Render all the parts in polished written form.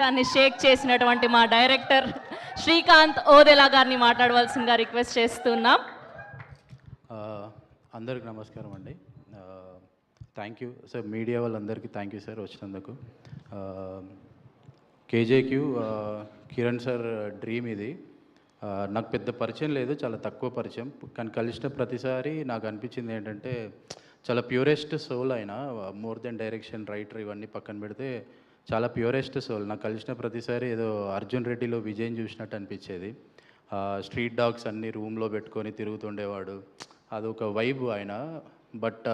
దాన్ని షేక్ చేసినటువంటి మా డైరెక్టర్ శ్రీకాంత్ ఓదెలా గారిని మాట్లాడవలసిందిగా రిక్వెస్ట్ చేస్తున్నాం. అందరికి నమస్కారం అండి. థ్యాంక్ యూ సార్, మీడియా వాళ్ళందరికీ థ్యాంక్ యూ సార్ వచ్చినందుకు. కేజేక్యూ కిరణ్ సార్ డ్రీమ్ ఇది. నాకు పెద్ద పరిచయం లేదు, చాలా తక్కువ పరిచయం, కానీ కలిసిన ప్రతిసారి నాకు అనిపించింది ఏంటంటే చాలా ప్యూరెస్ట్ సోల్ అయినా, మోర్ దెన్ డైరెక్షన్, రైటర్ ఇవన్నీ పక్కన పెడితే చాలా ప్యూరెస్ట్ సోల్. నాకు కలిసిన ప్రతిసారి ఏదో అర్జున్ రెడ్డిలో విజయ్ చూసినట్టు అనిపించేది. స్ట్రీట్ డాగ్స్ అన్నీ రూమ్లో పెట్టుకొని తిరుగుతుండేవాడు, అదొక వైబ్ ఆయన. బట్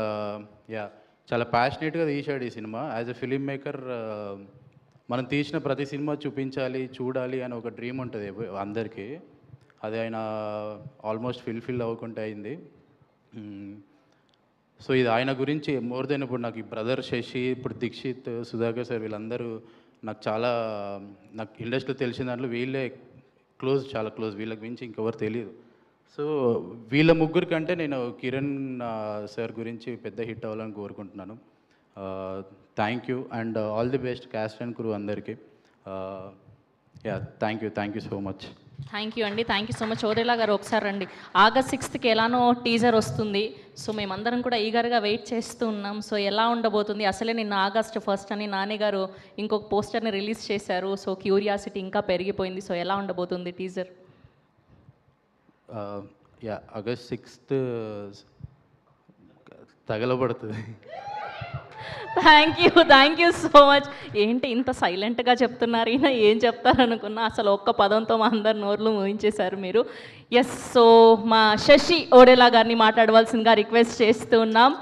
చాలా ప్యాషనేట్గా తీశాడు ఈ cinema. As a film maker మనం తీసిన ప్రతి సినిమా చూపించాలి, చూడాలి అని ఒక డ్రీమ్ ఉంటుంది అందరికీ. అది ఆయన ఆల్మోస్ట్ ఫిల్ అవ్వకుండా అయింది. సో ఇది ఆయన గురించి మోర్ దెన్, ఇప్పుడు నాకు ఈ బ్రదర్ శశి, ఇప్పుడు దీక్షిత్, సుధాకర్ సార్, వీళ్ళందరూ నాకు ఇండస్ట్రీలో తెలిసిన దాంట్లో వీళ్ళే క్లోజ్, చాలా క్లోజ్. వీళ్ళకి మించి ఇంకెవరు తెలియదు. సో వీళ్ళ ముగ్గురు కంటే నేను కిరణ్ సార్ గురించి పెద్ద హిట్ అవ్వాలని కోరుకుంటున్నాను. Thank you and all the best cast and crew అందరికీ. Thank you so much. Thank you అండి, thank you so much. Odela garu ఒకసారి రండి. August 6th ఎలానో టీజర్ వస్తుంది. సో మేమందరం కూడా ఈగర్గా వెయిట్ చేస్తూ ఉన్నాం. సో ఎలా ఉండబోతుంది? అసలే నిన్న August 1st అని నాని గారు ఇంకొక పోస్టర్ని రిలీజ్ చేశారు. సో క్యూరియాసిటీ ఇంకా పెరిగిపోయింది. సో ఎలా ఉండబోతుంది టీజర్? August 6th తగలబడుతుంది. Thank you so much. ఏంటి ఇంత సైలెంట్గా చెప్తున్నారు? ఈయన ఏం చెప్తారనుకున్నా అసలు ఒక్క పదంతో మా అందరు నోర్లు మూయించేశారు మీరు. ఎస్, సో మా శశి ఓడెలా గారిని మాట్లాడవలసిందిగా రిక్వెస్ట్ చేస్తూ ఉన్నాం.